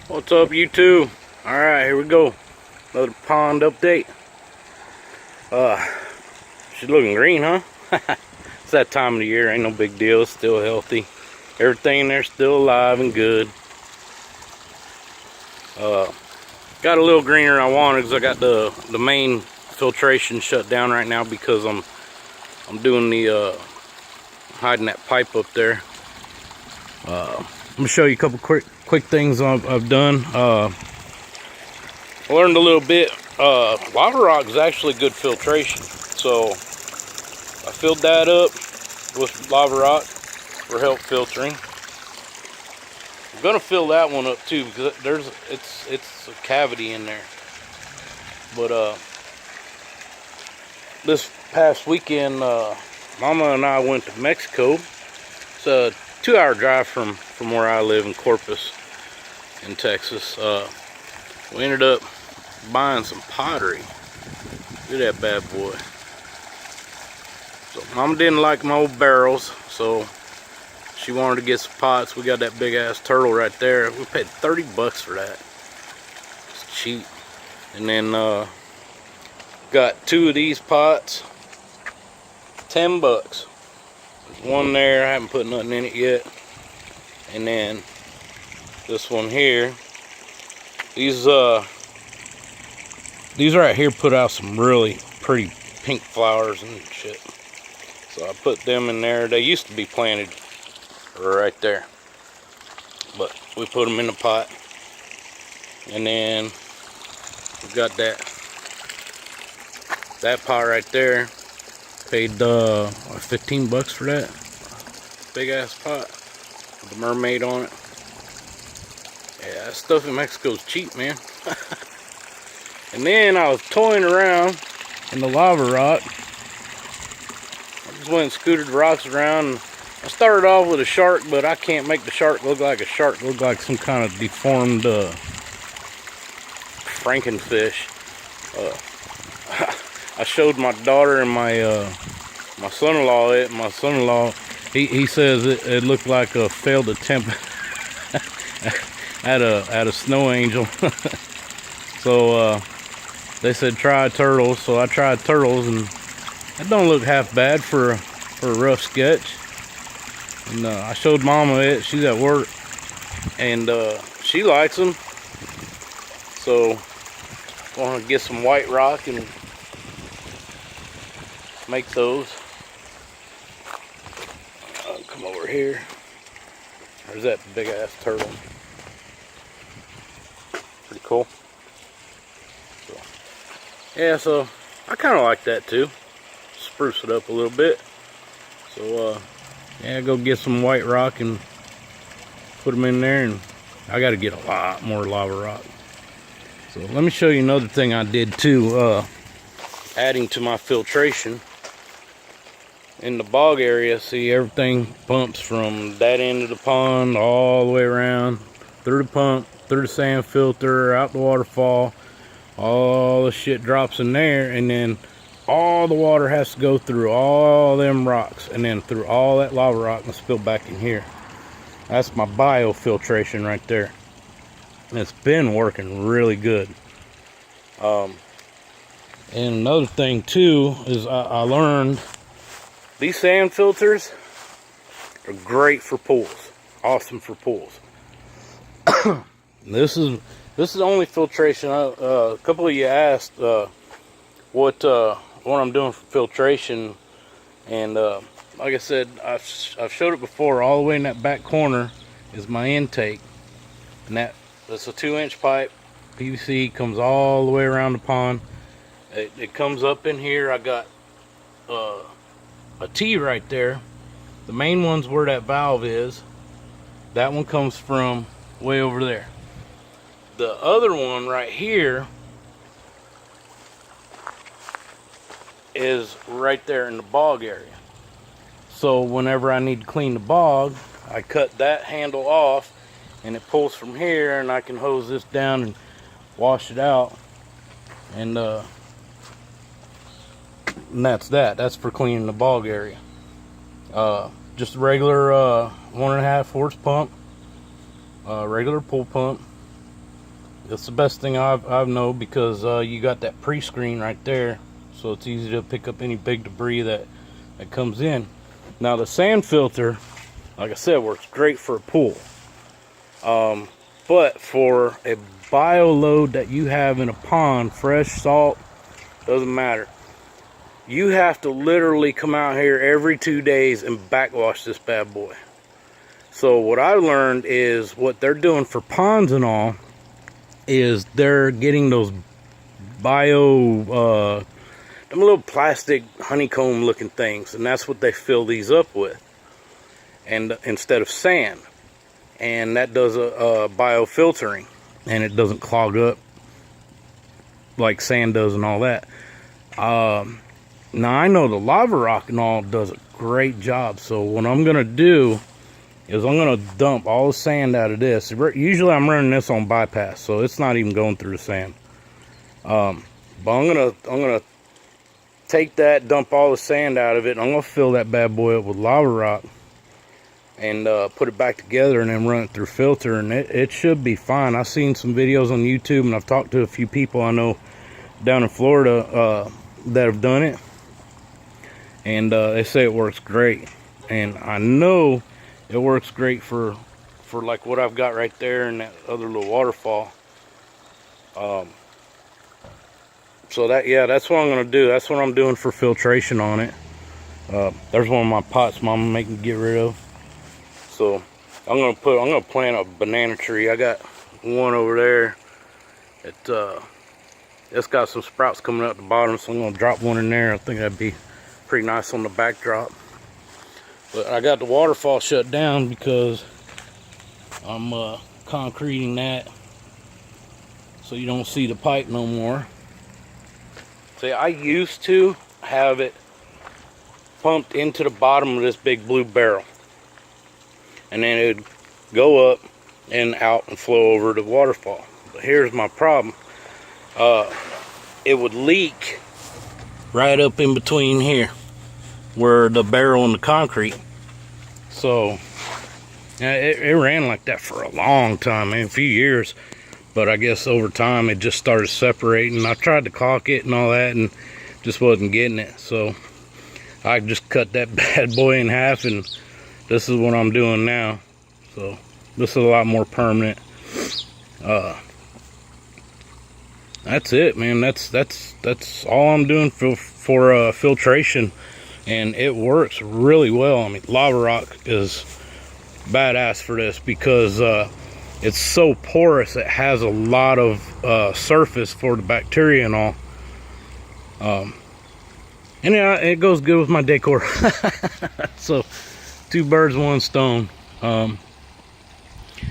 What's up, YouTube? Alright, here we go. Another pond update. She's looking green, huh? It's that time of the year, ain't no big deal. It's still healthy. Everything in there's still alive and good. Got a little greener than I wanted because I got the main filtration shut down right now because I'm doing the hiding that pipe up there. I'm gonna show you a couple quick things I've done. I learned a little bit. Lava rock is actually good filtration, so I filled that up with lava rock for help filtering. I'm gonna fill that one up too because it's a cavity in there. But this past weekend, Mama and I went to Mexico. It's a 2-hour drive from where I live in Corpus, in Texas. We ended up buying some pottery. Look at that bad boy. So Mama didn't like my old barrels, so she wanted to get some pots. We got that big ass turtle right there. We paid 30 bucks for that. It's cheap. And then got 2 of these pots, 10 bucks. There's one there, I haven't put nothing in it yet. And then this one here. These right here put out some really pretty pink flowers and shit. So I put them in there. They used to be planted right there, but we put them in the pot. And then we got that pot right there. Paid 15 bucks for that big ass pot with the mermaid on it. Yeah, that stuff in Mexico is cheap, man. And then I was toying around in the lava rock. I just went and scooted the rocks around. And I started off with a shark, but I can't make the shark look like a shark. Look like some kind of deformed Frankenfish. I showed my daughter and my son-in-law it. My son-in-law, he says it looked like a failed attempt at a snow angel. So they said try turtles, so I tried turtles, and that don't look half bad for a rough sketch. And I showed Mama it. She's at work, and she likes them. So I'm gonna get some white rock and make those. Come over here. There's that big ass turtle. Pretty cool. So, yeah, so I kind of like that too. Spruce it up a little bit. So yeah, go get some white rock and put them in there, and I got to get a lot more lava rock. So let me show you another thing I did too, adding to my filtration. In the bog area, see, everything pumps from that end of the pond all the way around, through the pump, through the sand filter, out the waterfall. All the shit drops in there, and then all the water has to go through all them rocks, and then through all that lava rock and spill back in here. That's my biofiltration right there. And it's been working really good. And another thing too is I learned these sand filters are great for pools. Awesome for pools. This is the only filtration. A couple of you asked what I'm doing for filtration, and like I said, I've showed it before. All the way in that back corner is my intake, and that's a 2-inch pipe. PVC comes all the way around the pond. It comes up in here. I got a T right there. The main one's where that valve is. That one comes from way over there. The other one right here is right there in the bog area. So whenever I need to clean the bog, I cut that handle off, and it pulls from here, and I can hose this down and wash it out. And that's that. That's for cleaning the bog area. Just a regular 1.5 horse pump, regular pool pump. That's the best thing I've known, because you got that pre-screen right there, so it's easy to pick up any big debris that comes in. Now the sand filter, like I said, works great for a pool. But for a bio load that you have in a pond, fresh salt, doesn't matter. You have to literally come out here every 2 days and backwash this bad boy. So what I learned is what they're doing for ponds and all is they're getting those bio, them little plastic honeycomb looking things, and that's what they fill these up with, and instead of sand. And that does a biofiltering, and it doesn't clog up like sand does and all that. Now I know the lava rock and all does a great job, so what I'm gonna do is I'm gonna dump all the sand out of this. Usually I'm running this on bypass, so it's not even going through the sand. But I'm gonna take that, dump all the sand out of it, and I'm gonna fill that bad boy up with lava rock and put it back together, and then run it through filter, and it should be fine. I've seen some videos on YouTube, and I've talked to a few people I know down in Florida that have done it, and they say it works great. And I know it works great for like what I've got right there and that other little waterfall. So that's what I'm gonna do. That's what I'm doing for filtration on it. There's one of my pots Mama make me get rid of. So I'm gonna plant a banana tree. I got one over there. It's got some sprouts coming up the bottom, so I'm gonna drop one in there. I think that'd be pretty nice on the backdrop. But I got the waterfall shut down because I'm concreting that, so you don't see the pipe no more. See, I used to have it pumped into the bottom of this big blue barrel, and then it would go up and out and flow over the waterfall. But here's my problem. It would leak right up in between here where the barrel and the concrete. So it ran like that for a long time, a few years, but I guess over time it just started separating. I tried to caulk it and all that, and just wasn't getting it. So I just cut that bad boy in half, and this is what I'm doing now. So this is a lot more permanent. That's it, man. That's all I'm doing for filtration, and it works really well. I mean, lava rock is badass for this because it's so porous. It has a lot of surface for the bacteria and all. And yeah, it goes good with my decor. So 2 birds, 1 stone. I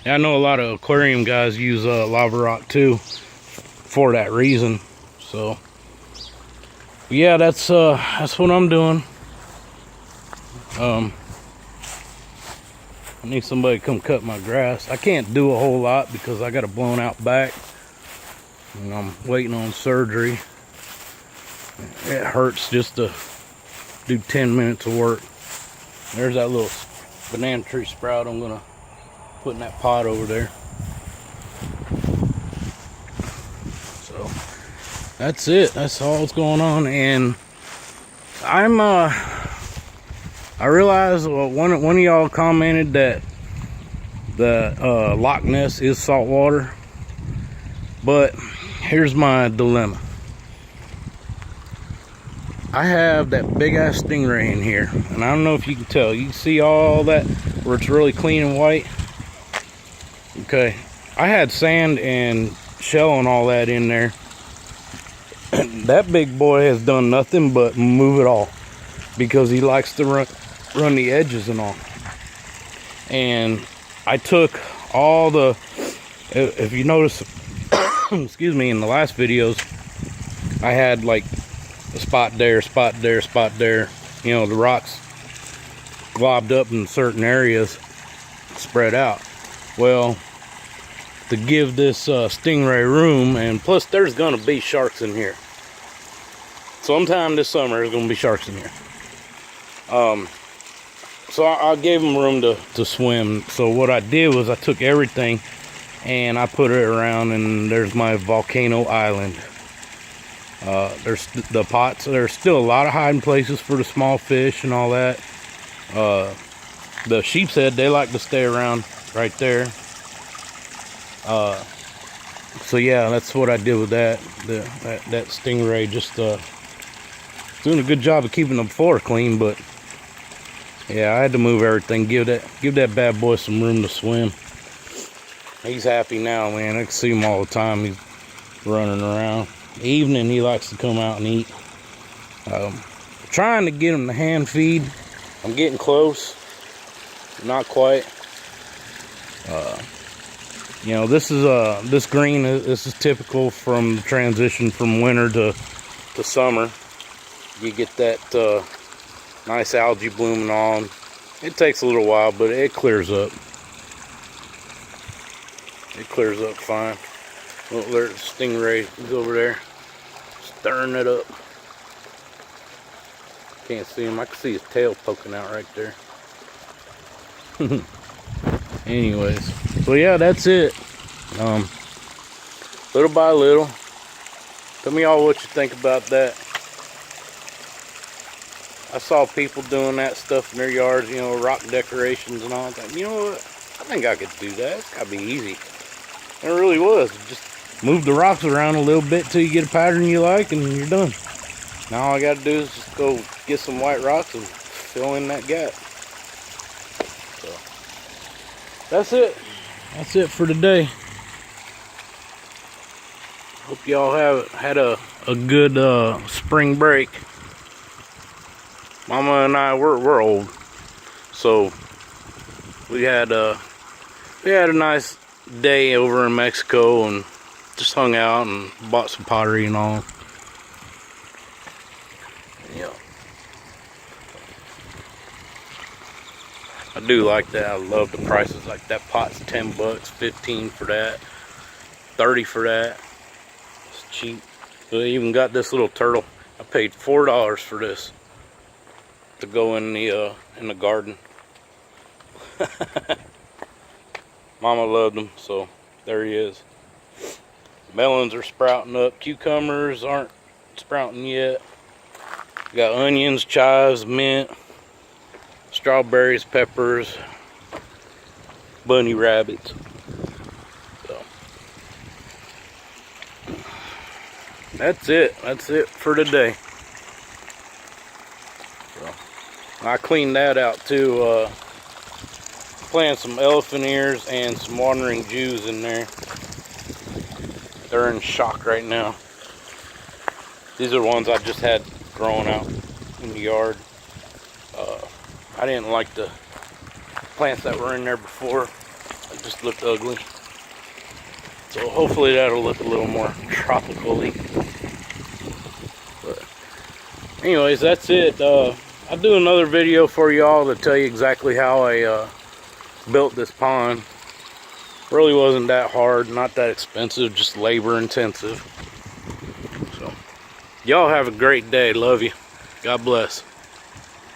know a lot of aquarium guys use lava rock too for that reason. So yeah, that's what I'm doing. I need somebody to come cut my grass. I can't do a whole lot because I got a blown out back, and I'm waiting on surgery. It hurts just to do 10 minutes of work. There's that little banana tree sprout I'm gonna put in that pot over there. So that's it. That's all that's going on. And I realized one of y'all commented that the Loch Ness is salt water, but here's my dilemma. I have that big ass stingray in here, and I don't know if you can tell. You can see all that where it's really clean and white. Okay, I had sand and shell and all that in there. That big boy has done nothing but move it all because he likes to run the edges and all. And I took all the, if you notice, excuse me, in the last videos, I had like a spot there, spot there, spot there. You know, the rocks globbed up in certain areas, spread out. Well, to give this stingray room, and plus there's gonna be sharks in here. Sometime this summer there's gonna be sharks in here. So I gave them room to swim. So what I did was I took everything and I put it around, and there's my volcano island. There's the pots. There's still a lot of hiding places for the small fish and all that. The sheep's head, they like to stay around right there. So yeah, that's what I did with that. That stingray, just doing a good job of keeping the floor clean, but yeah, I had to move everything, give that bad boy some room to swim. He's happy now, man. I can see him all the time. He's running around. Evening, he likes to come out and eat. Trying to get him to hand feed. I'm getting close, not quite. You know, this green. This is typical from the transition from winter to summer. You get that nice algae blooming on. It takes a little while, but it clears up. It clears up fine. Oh, there's a stingray. He's over there, stirring it up. Can't see him. I can see his tail poking out right there. Anyways, so yeah, that's it. Little by little. Tell me all what you think about that. I saw people doing that stuff in their yards, you know, rock decorations and all that. You know what? I think I could do that. It's gotta be easy. It really was. Just move the rocks around a little bit till you get a pattern you like, and you're done. Now all I gotta do is just go get some white rocks and fill in that gap. So that's it. That's it for today. Hope y'all had a good spring break. Mama and I, we're old, so we had a nice day over in Mexico and just hung out and bought some pottery and all. Yeah, I do like that. I love the prices. Like that pot's $10, 15 for that, 30 for that. It's cheap. We even got this little turtle. I paid $4 for this to go in the garden. Mama loved them, so there he is. Melons are sprouting up. Cucumbers aren't sprouting yet. We got onions, chives, mint, strawberries, peppers, bunny rabbits. So that's it. That's it for today. So I cleaned that out too. Planted some elephant ears and some wandering Jews in there. They're in shock right now. These are the ones I just had growing out in the yard. I didn't like the plants that were in there before. It just looked ugly. So hopefully that'll look a little more tropical-y. But anyways, that's it. I'll do another video for y'all to tell you exactly how I built this pond. Really wasn't that hard, not that expensive, just labor intensive. So y'all have a great day. Love you. God bless.